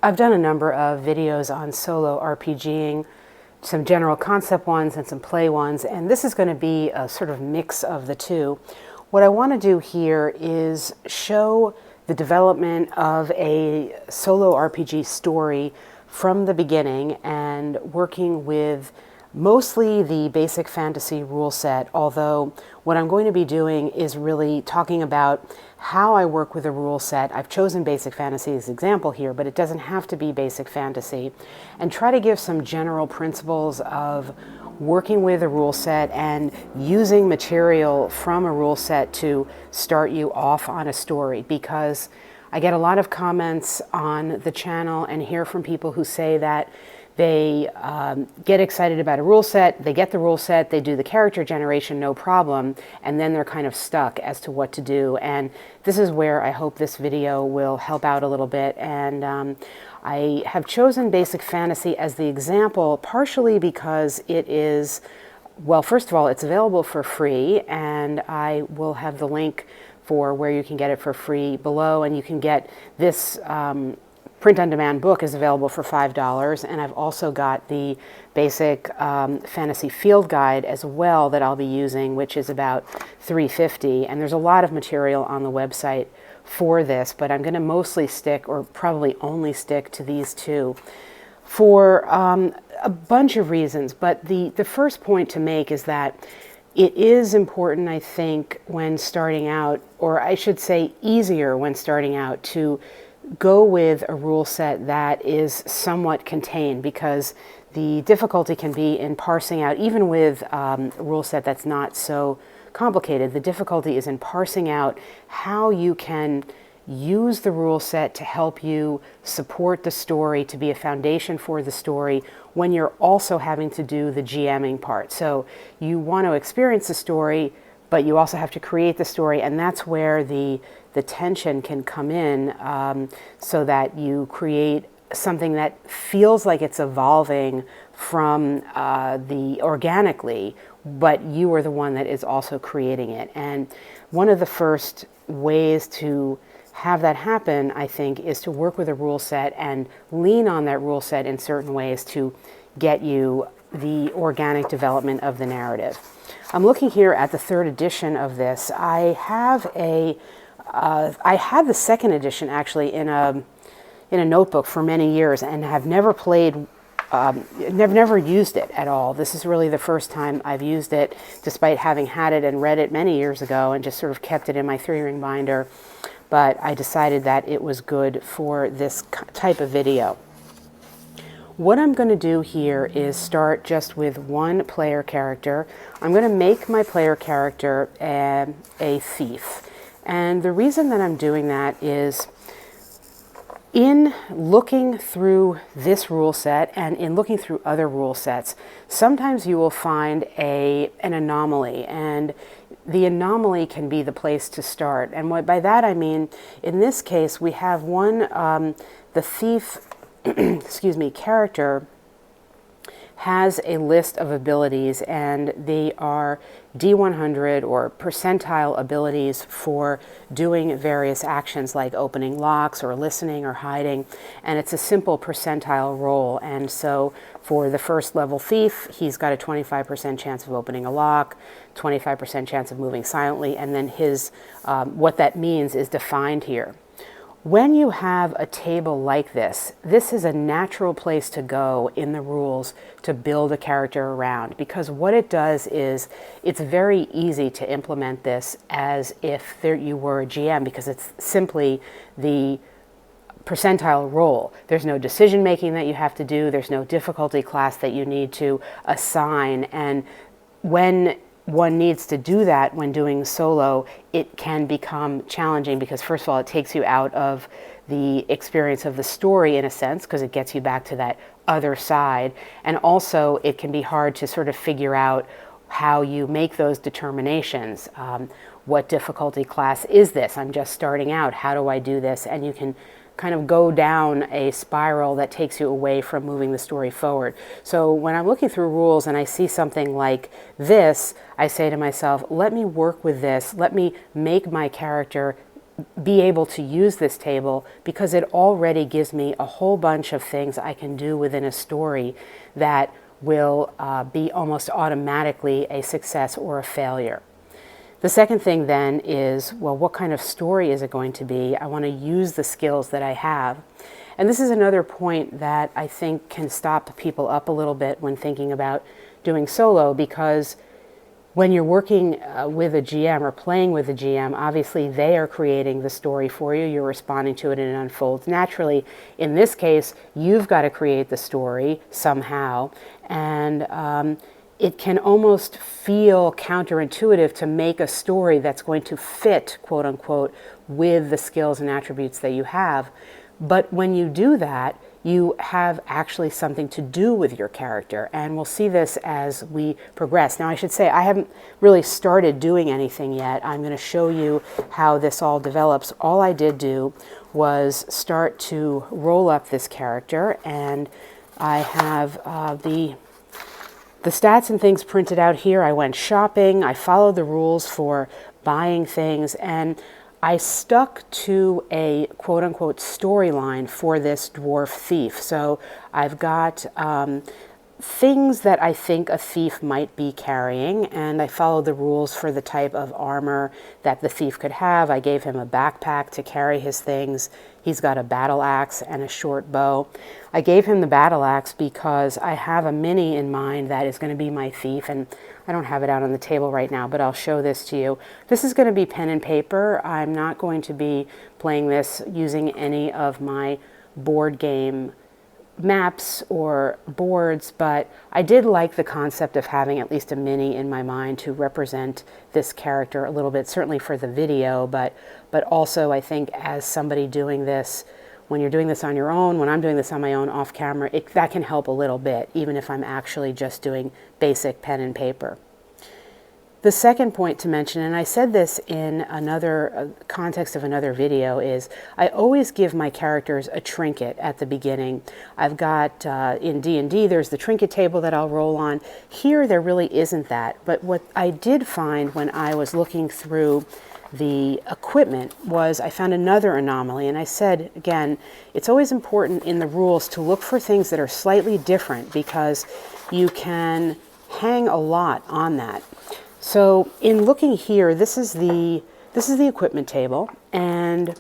I've done a number of videos on solo RPGing, some general concept ones and some play ones, and this is going to be a sort of mix of the two. What I want to do here is show the development of a solo RPG story from the beginning and working with mostly the basic fantasy rule set, although what I'm going to be doing is really talking about how I work with a rule set. I've chosen basic fantasy as an example here, but it doesn't have to be basic fantasy, and try to give some general principles of working with a rule set and using material from a rule set to start you off on a story, because I get a lot of comments on the channel and hear from people who say that they get excited about a rule set, they get the rule set, they do the character generation, no problem, and then they're kind of stuck as to what to do. And this is where I hope this video will help out a little bit. And I have chosen basic fantasy as the example, partially because it is, well, first of all, it's available for free, and I will have the link for where you can get it for free below, and you can get this print-on-demand book is available for $5, and I've also got the basic fantasy field guide as well that I'll be using, which is about $3.50, and there's a lot of material on the website for this, but I'm going to mostly stick, or probably only stick, to these two for a bunch of reasons. But the first point to make is that it is important, I think, when starting out, or I should say easier when starting out, to go with a rule set that is somewhat contained, because the difficulty can be in parsing out, even with a rule set that's not so complicated, the difficulty is in parsing out how you can use the rule set to help you support the story, to be a foundation for the story, when you're also having to do the GMing part. So you want to experience the story, but you also have to create the story, and that's where the tension can come in, so that you create something that feels like it's evolving from the organically, but you are the one that is also creating it. And one of the first ways to have that happen, I think, is to work with a rule set and lean on that rule set in certain ways to get you the organic development of the narrative. I'm looking here at the third edition of this. I have the second edition actually in a notebook for many years, and have never played, never used it at all. This is really the first time I've used it, despite having had it and read it many years ago and just sort of kept it in my 3-ring binder. But I decided that it was good for this type of video. What I'm going to do here is start just with one player character. I'm going to make my player character a thief. And the reason that I'm doing that is, in looking through this rule set and in looking through other rule sets, sometimes you will find an anomaly, and the anomaly can be the place to start. And by that I mean, in this case, we have one, the thief excuse me, character has a list of abilities, and they are D100 or percentile abilities for doing various actions like opening locks or listening or hiding, and it's a simple percentile roll. And so for the first level thief, he's got a 25% chance of opening a lock, 25% chance of moving silently, and then his what that means is defined here. When you have a table like this, this is a natural place to go in the rules to build a character around, because what it does is it's very easy to implement this as if you were a GM, because it's simply the percentile roll. There's no decision making that you have to do, there's no difficulty class that you need to assign, and when one needs to do that when doing solo, it can become challenging, because first of all, it takes you out of the experience of the story in a sense, because it gets you back to that other side, and also it can be hard to sort of figure out how you make those determinations. What difficulty class is this? I'm just starting out, how do I do this? And you can kind of go down a spiral that takes you away from moving the story forward. So when I'm looking through rules and I see something like this, I say to myself, let me work with this, let me make my character be able to use this table because it already gives me a whole bunch of things I can do within a story that will be almost automatically a success or a failure. The second thing then is, well, what kind of story is it going to be? I want to use the skills that I have. And this is another point that I think can stop people up a little bit when thinking about doing solo, because when you're working with a GM or playing with a GM, obviously they are creating the story for you. You're responding to it and it unfolds naturally. In this case, you've got to create the story somehow. And it can almost feel counterintuitive to make a story that's going to fit, quote unquote, with the skills and attributes that you have. But when you do that, you have actually something to do with your character. And we'll see this as we progress. Now, I should say, I haven't really started doing anything yet. I'm going to show you how this all develops. All I did do was start to roll up this character, and I have the stats and things printed out here. I went shopping, I followed the rules for buying things, and I stuck to a quote-unquote storyline for this dwarf thief. So I've got things that I think a thief might be carrying, and I followed the rules for the type of armor that the thief could have. I gave him a backpack to carry his things. He's got a battle axe and a short bow. I gave him the battle axe because I have a mini in mind that is going to be my thief, and I don't have it out on the table right now, but I'll show this to you. This is going to be pen and paper. I'm not going to be playing this using any of my board game maps or boards, but I did like the concept of having at least a mini in my mind to represent this character a little bit, certainly for the video, but also I think as somebody doing this, when you're doing this on your own, when I'm doing this on my own off camera, that can help a little bit, even if I'm actually just doing basic pen and paper. The second point to mention, and I said this in another context of another video, is I always give my characters a trinket at the beginning. I've got, in D&D, there's the trinket table that I'll roll on. Here, there really isn't that. But what I did find when I was looking through the equipment was I found another anomaly. And I said, again, it's always important in the rules to look for things that are slightly different because you can hang a lot on that. So in looking here, this is the equipment table, and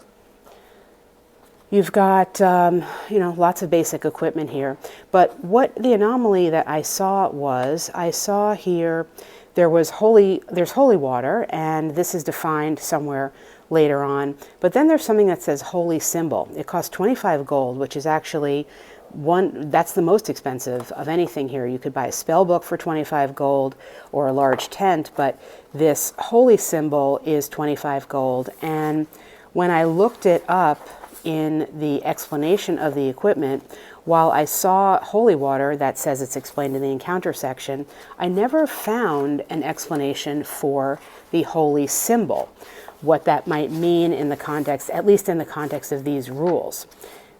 you've got lots of basic equipment here. But what the anomaly that I saw was, I saw here there's holy water, and this is defined somewhere later on. But then there's something that says holy symbol. It costs 25 gold, which is actually that's the most expensive of anything here. You could buy a spell book for 25 gold or a large tent, but this holy symbol is 25 gold. And when I looked it up in the explanation of the equipment, while I saw holy water that says it's explained in the encounter section, I never found an explanation for the holy symbol, what that might mean in the context, at least in the context of these rules.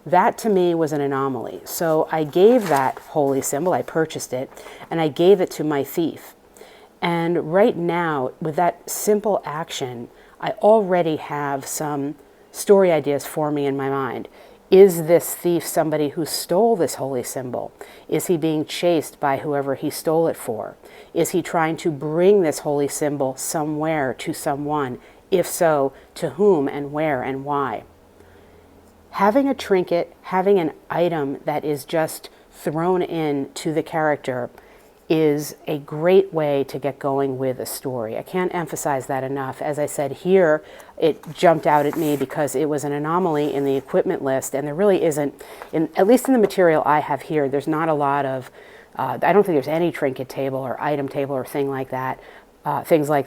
That to me was an anomaly. So I gave that holy symbol, I purchased it, and I gave it to my thief. And right now, with that simple action, I already have some story ideas forming in my mind. Is this thief somebody who stole this holy symbol? Is he being chased by whoever he stole it for? Is he trying to bring this holy symbol somewhere to someone? If so, to whom and where and why? Having a trinket, having an item that is just thrown in to the character is a great way to get going with a story. I can't emphasize that enough. As I said here, it jumped out at me because it was an anomaly in the equipment list, and there really isn't, at least in the material I have here, there's not a lot of, I don't think there's any trinket table or item table or things like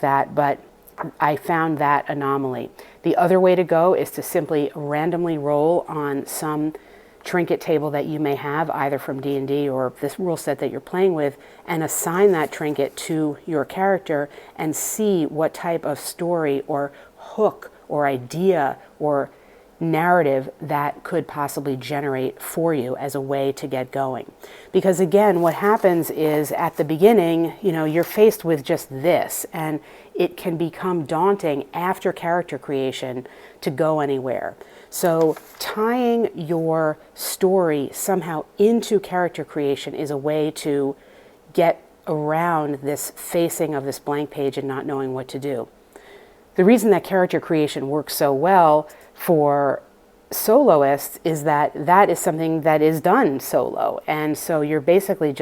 that, but I found that anomaly. The other way to go is to simply randomly roll on some trinket table that you may have, either from D&D or this rule set that you're playing with, and assign that trinket to your character and see what type of story or hook or idea or narrative that could possibly generate for you as a way to get going. Because again, what happens is at the beginning, you're faced with just this, and it can become daunting after character creation to go anywhere. So tying your story somehow into character creation is a way to get around this facing of this blank page and not knowing what to do. The reason that character creation works so well for soloists is that that is something that is done solo. And so you're basically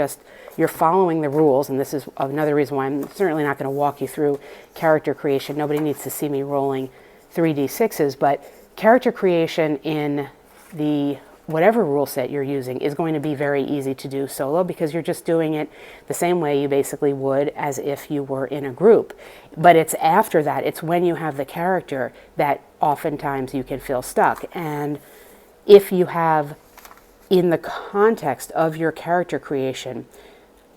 you're following the rules. And this is another reason why I'm certainly not going to walk you through character creation. Nobody needs to see me rolling 3d6s, but character creation in the whatever rule set you're using is going to be very easy to do solo, because you're just doing it the same way you basically would as if you were in a group. But it's after that, it's when you have the character that oftentimes you can feel stuck. And if you have, in the context of your character creation,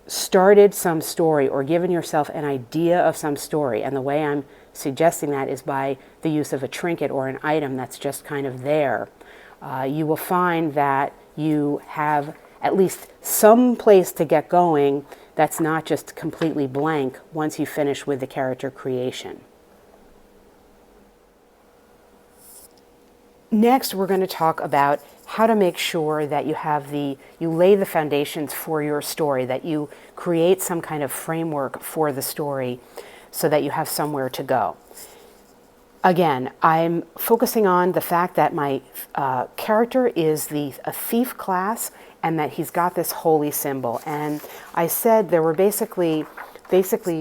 started some story or given yourself an idea of some story, and the way I'm suggesting that is by the use of a trinket or an item that's just kind of there, you will find that you have at least some place to get going that's not just completely blank once you finish with the character creation. Next, we're going to talk about how to make sure that you lay the foundations for your story, that you create some kind of framework for the story so that you have somewhere to go. Again, I'm focusing on the fact that my character is a thief class and that he's got this holy symbol. And I said there were basically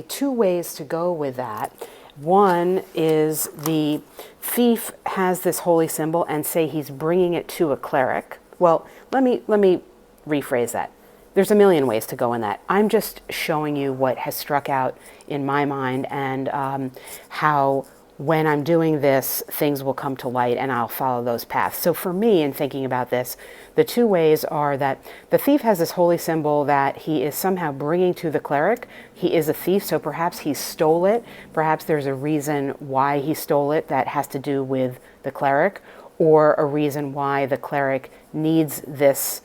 two ways to go with that. One is the thief has this holy symbol and say he's bringing it to a cleric. Well, let me rephrase that. There's a million ways to go in that. I'm just showing you what has struck out in my mind and how when I'm doing this, things will come to light and I'll follow those paths. So for me, in thinking about this, the two ways are that the thief has this holy symbol that he is somehow bringing to the cleric. He is a thief, so perhaps he stole it. Perhaps there's a reason why he stole it that has to do with the cleric, or a reason why the cleric needs this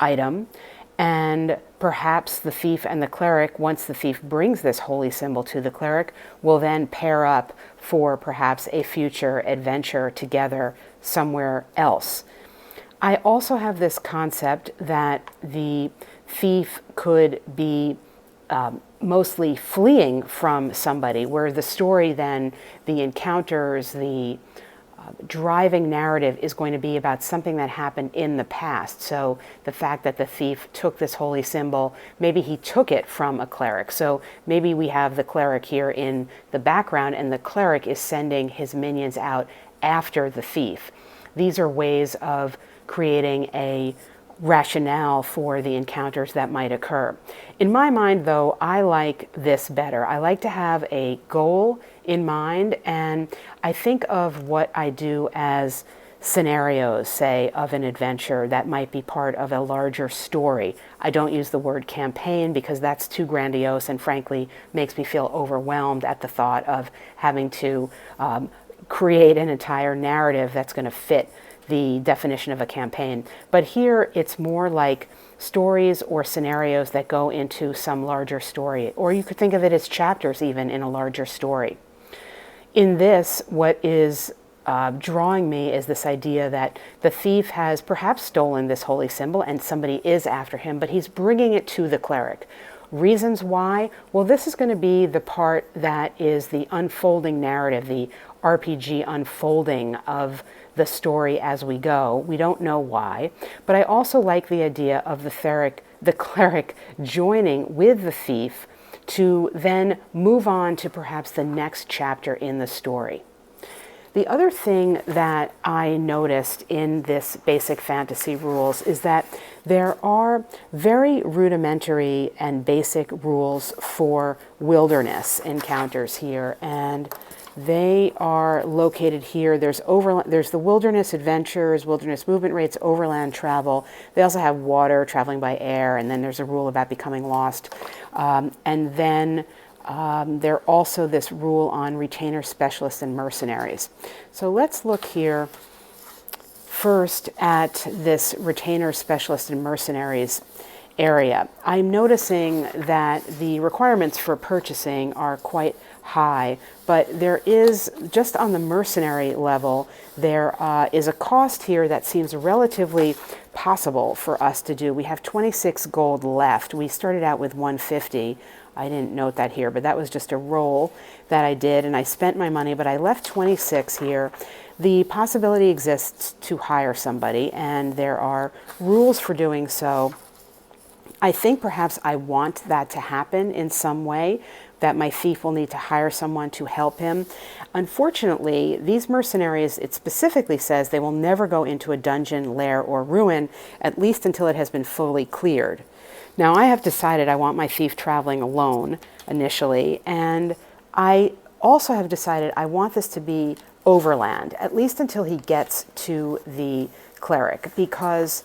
item. And perhaps the thief and the cleric, once the thief brings this holy symbol to the cleric, will then pair up for perhaps a future adventure together somewhere else. I also have this concept that the thief could be mostly fleeing from somebody, where the story then, the encounters, the driving narrative is going to be about something that happened in the past. So the fact that the thief took this holy symbol, maybe he took it from a cleric. So maybe we have the cleric here in the background and the cleric is sending his minions out after the thief. These are ways of creating a rationale for the encounters that might occur. In my mind, though, I like this better. I like to have a goal in mind, and I think of what I do as scenarios, say, of an adventure that might be part of a larger story. I don't use the word campaign because that's too grandiose and frankly makes me feel overwhelmed at the thought of having to create an entire narrative that's going to fit the definition of a campaign. But here it's more like stories or scenarios that go into some larger story, or you could think of it as chapters even in a larger story. In this, what is drawing me is this idea that the thief has perhaps stolen this holy symbol and somebody is after him, but he's bringing it to the cleric. Reasons why? Well, this is going to be the part that is the unfolding narrative, the RPG unfolding of the story as we go. We don't know why, but I also like the idea of the cleric joining with the thief to then move on to perhaps the next chapter in the story. The other thing that I noticed in this basic fantasy rules is that there are very rudimentary and basic rules for wilderness encounters here, and they are located here. There's the wilderness adventures, wilderness movement rates, overland travel. They also have water, traveling by air, and then there's a rule about becoming lost. And then there's also this rule on retainer specialists and mercenaries. So let's look here first at this retainer specialist and mercenaries area. I'm noticing that the requirements for purchasing are quite high, but there is, just on the mercenary level, there is a cost here that seems relatively possible for us to do. We have 26 gold left. We started out with 150. I didn't note that here, but that was just a roll that I did, and I spent my money, but I left 26 here. The possibility exists to hire somebody, and there are rules for doing so. I think perhaps I want that to happen in some way, that my thief will need to hire someone to help him. Unfortunately, these mercenaries, it specifically says they will never go into a dungeon, lair, or ruin, at least until it has been fully cleared. Now, I have decided I want my thief traveling alone initially, and I also have decided I want this to be overland, at least until he gets to the cleric, because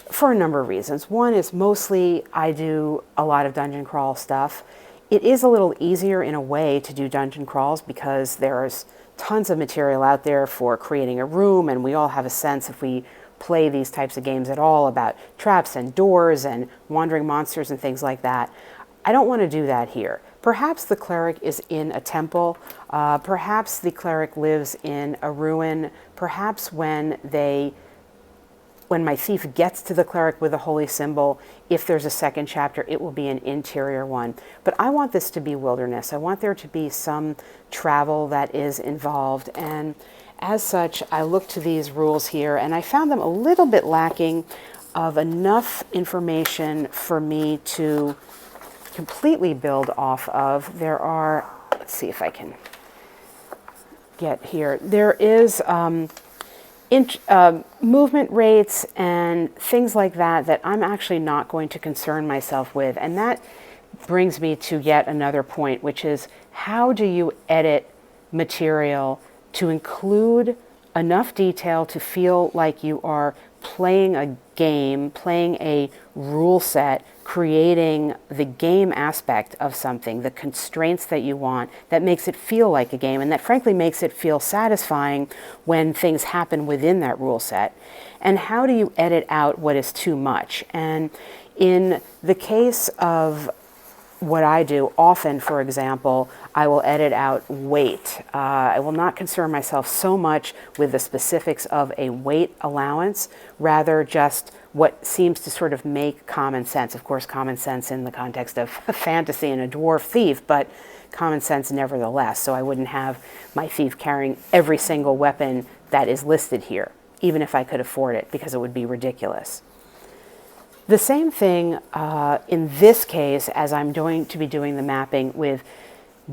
for a number of reasons. One is mostly I do a lot of dungeon crawl stuff. It is a little easier in a way to do dungeon crawls because there's tons of material out there for creating a room, and we all have a sense, if we play these types of games at all, about traps and doors and wandering monsters and things like that. I don't want to do that here. Perhaps the cleric is in a temple. Perhaps the cleric lives in a ruin. Perhaps when my thief gets to the cleric with a holy symbol, if there's a second chapter, it will be an interior one. But I want this to be wilderness. I want there to be some travel that is involved. And as such, I looked to these rules here, and I found them a little bit lacking of enough information for me to completely build off of. There are, let's see if I can get here. There is movement rates and things like that I'm actually not going to concern myself with. And that brings me to yet another point, which is, how do you edit material to include enough detail to feel like you are playing a game, playing a rule set, creating the game aspect of something, the constraints that you want, that makes it feel like a game, and that frankly makes it feel satisfying when things happen within that rule set. And how do you edit out what is too much? And in the case of what I do, often, for example, I will edit out weight. I will not concern myself so much with the specifics of a weight allowance, rather just what seems to sort of make common sense. Of course, common sense in the context of fantasy and a dwarf thief, but common sense nevertheless. So I wouldn't have my thief carrying every single weapon that is listed here, even if I could afford it, because it would be ridiculous. The same thing in this case, as I'm going to be doing the mapping with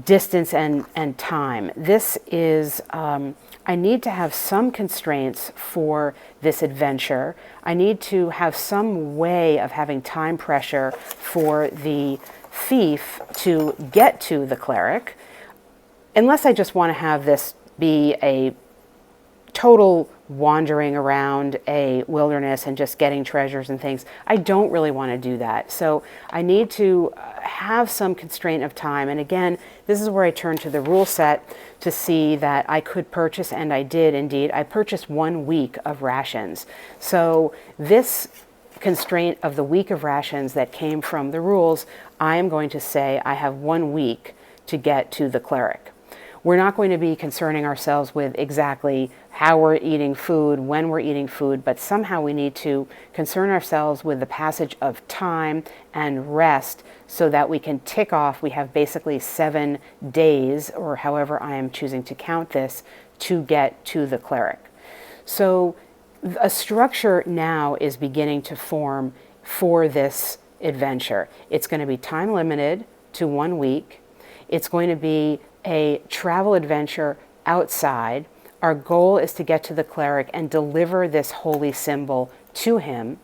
distance and time. This is, I need to have some constraints for this adventure. I need to have some way of having time pressure for the thief to get to the cleric, unless I just want to have this be a total wandering around a wilderness and just getting treasures and things. I don't really want to do that. So I need to have some constraint of time. And again, this is where I turn to the rule set to see that I could purchase, and I did indeed. I purchased 1 week of rations. So this constraint of the week of rations that came from the rules, I am going to say I have 1 week to get to the cleric. We're not going to be concerning ourselves with exactly how we're eating food, when we're eating food, but somehow we need to concern ourselves with the passage of time and rest so that we can tick off. We have basically 7 days, or however I am choosing to count this, to get to the cleric. So a structure now is beginning to form for this adventure. It's going to be time limited to 1 week. It's going to be a travel adventure outside. Our goal is to get to the cleric and deliver this holy symbol to him.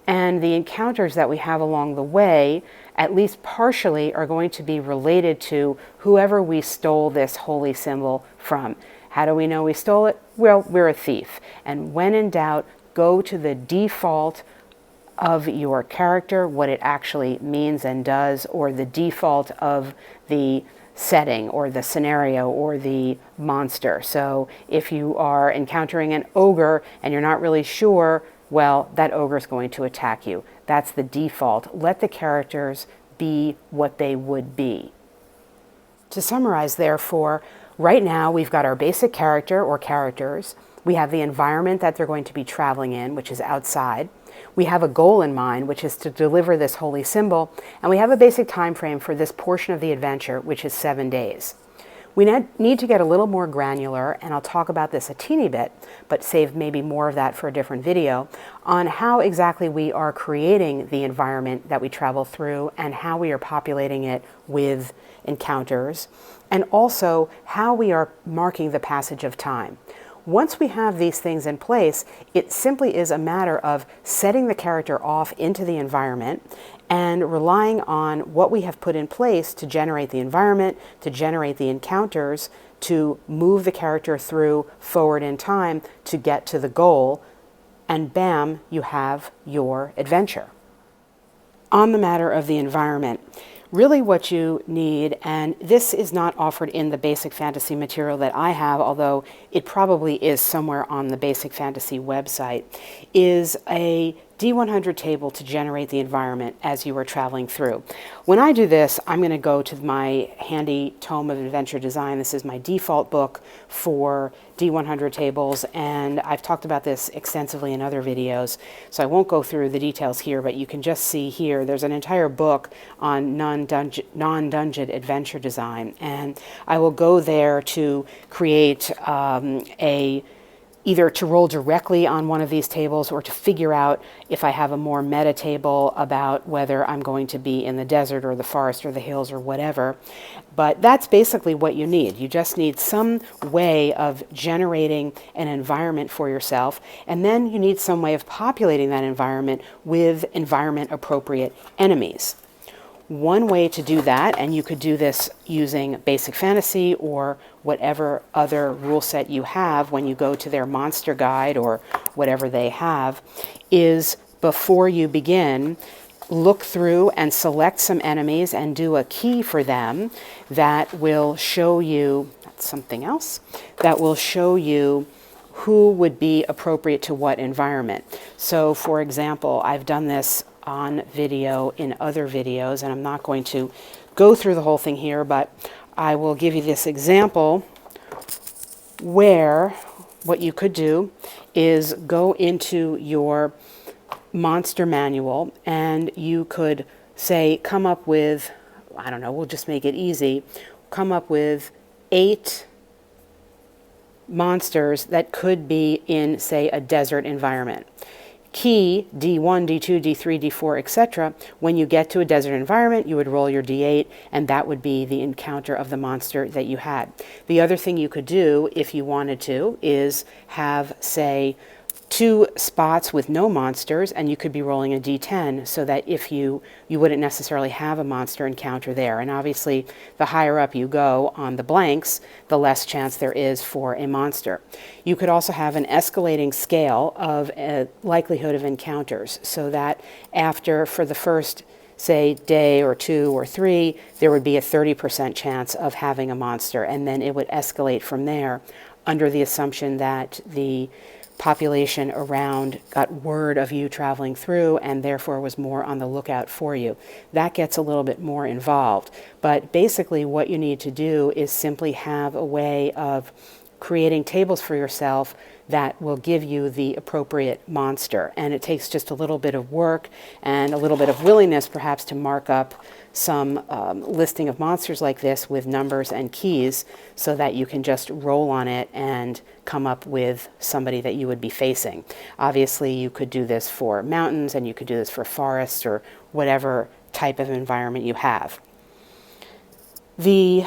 And the encounters that we have along the way, at least partially, are going to be related to whoever we stole this holy symbol from. How do we know we stole it? Well, we're a thief. And when in doubt, go to the default of your character, what it actually means and does, or the default of the setting or the scenario or the monster. So if you are encountering an ogre and you're not really sure, well, that ogre is going to attack you. That's the default. Let the characters be what they would be. To summarize, therefore, right now we've got our basic character or characters. We have the environment that they're going to be traveling in, which is outside. We have a goal in mind, which is to deliver this holy symbol, and we have a basic time frame for this portion of the adventure, which is 7 days. We need to get a little more granular, and I'll talk about this a teeny bit, but save maybe more of that for a different video, on how exactly we are creating the environment that we travel through and how we are populating it with encounters, and also how we are marking the passage of time. Once we have these things in place, it simply is a matter of setting the character off into the environment and relying on what we have put in place to generate the environment, to generate the encounters, to move the character through forward in time to get to the goal, and bam, you have your adventure. On the matter of the environment, really what you need, and this is not offered in the basic fantasy material that I have, although it probably is somewhere on the basic fantasy website, is a D100 table to generate the environment as you are traveling through. When I do this, I'm going to go to my handy tome of adventure design. This is my default book for D100 tables, and I've talked about this extensively in other videos, so I won't go through the details here, but you can just see here there's an entire book on non-dungeon adventure design, and I will go there to create either to roll directly on one of these tables or to figure out if I have a more meta table about whether I'm going to be in the desert or the forest or the hills or whatever. But that's basically what you need. You just need some way of generating an environment for yourself, and then you need some way of populating that environment with environment appropriate enemies. One way to do that, and you could do this using Basic Fantasy or whatever other rule set you have when you go to their monster guide or whatever they have, is before you begin, look through and select some enemies and do a key for them that will show you, that's something else, that will show you who would be appropriate to what environment. So for example, I've done this on video in other videos, and I'm not going to go through the whole thing here, but I will give you this example where what you could do is go into your monster manual and you could say, come up with, I don't know, we'll just make it easy, come up with 8 monsters that could be in, say, a desert environment. Key D1, D2, D3, D4, etc. When you get to a desert environment, you would roll your D8, and that would be the encounter of the monster that you had. The other thing you could do, if you wanted to, is have, say, 2 spots with no monsters, and you could be rolling a D10 so that if you wouldn't necessarily have a monster encounter there. And obviously, the higher up you go on the blanks, the less chance there is for a monster. You could also have an escalating scale of likelihood of encounters so that after, for the first, say, day or 2 or 3, there would be a 30% chance of having a monster, and then it would escalate from there under the assumption that the population around got word of you traveling through and therefore was more on the lookout for you. That gets a little bit more involved. But basically what you need to do is simply have a way of creating tables for yourself that will give you the appropriate monster. And it takes just a little bit of work and a little bit of willingness perhaps to mark up some listing of monsters like this with numbers and keys so that you can just roll on it and come up with somebody that you would be facing. Obviously, you could do this for mountains and you could do this for forests or whatever type of environment you have. The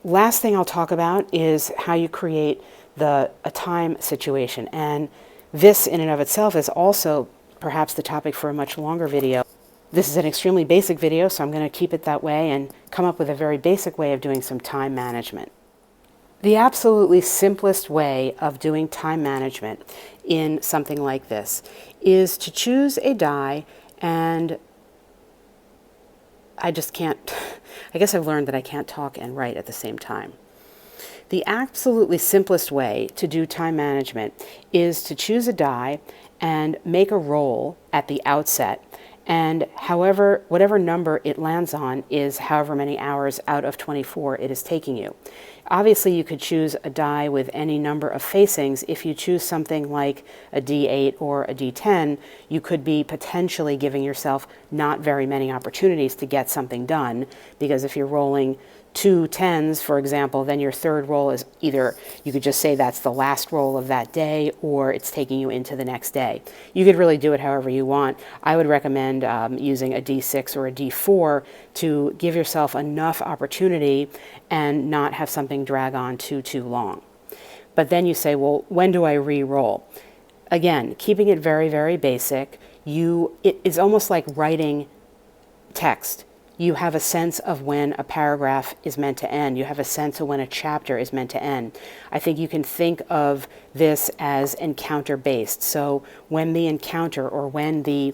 last thing I'll talk about is how you create a time situation. And this in and of itself is also perhaps the topic for a much longer video. This is an extremely basic video, so I'm going to keep it that way and come up with a very basic way of doing some time management. The absolutely simplest way of doing time management in something like this is to choose a die, and I just can't I guess I've learned that I can't talk and write at the same time. The absolutely simplest way to do time management is to choose a die and make a roll at the outset, and whatever number it lands on is however many hours out of 24 it is taking you. Obviously, you could choose a die with any number of facings. If you choose something like a D8 or a D10, you could be potentially giving yourself not very many opportunities to get something done, because if you're rolling 2 10s, for example, then your third roll is either, you could just say that's the last roll of that day, or it's taking you into the next day. You could really do it however you want. I would recommend using a D6 or a D4 to give yourself enough opportunity and not have something drag on too long. But then you say, well, when do I re-roll? Again, keeping it very, very basic, it is almost like writing text. You have a sense of when a paragraph is meant to end. You have a sense of when a chapter is meant to end. I think you can think of this as encounter-based. So when the encounter, or when the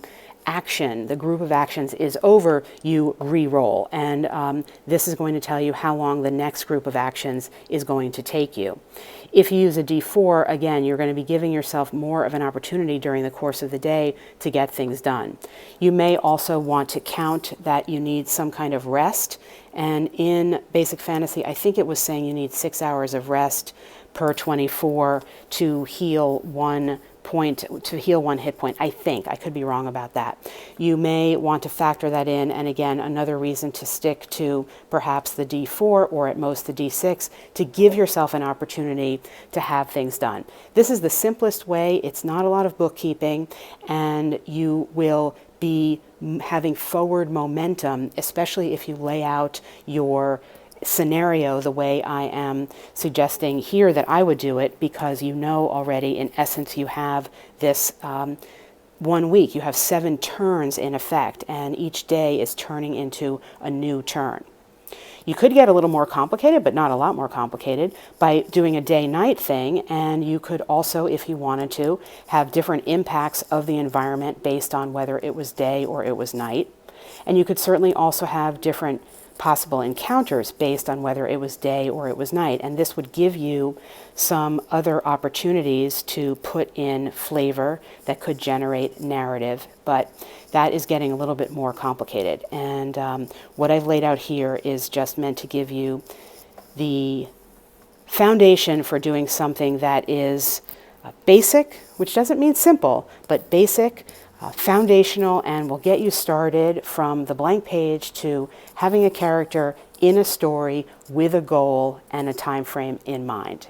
action, the group of actions is over, you re-roll. And this is going to tell you how long the next group of actions is going to take you. If you use a D4, again, you're going to be giving yourself more of an opportunity during the course of the day to get things done. You may also want to count that you need some kind of rest. And in Basic Fantasy, I think it was saying you need 6 hours of rest per 24 to heal one hit point. I think. I could be wrong about that. You may want to factor that in, and again, another reason to stick to perhaps the D4 or at most the D6 to give yourself an opportunity to have things done. This is the simplest way. It's not a lot of bookkeeping, and you will be having forward momentum, especially if you lay out your scenario the way I am suggesting here that I would do it, because you know already, in essence, you have this 1 week. You have 7 turns in effect, and each day is turning into a new turn. You could get a little more complicated, but not a lot more complicated, by doing a day-night thing, and you could also, if you wanted to, have different impacts of the environment based on whether it was day or it was night. And you could certainly also have different possible encounters based on whether it was day or it was night, and this would give you some other opportunities to put in flavor that could generate narrative, but that is getting a little bit more complicated. And what I've laid out here is just meant to give you the foundation for doing something that is basic, which doesn't mean simple, but basic, foundational, and will get you started from the blank page to having a character in a story with a goal and a time frame in mind.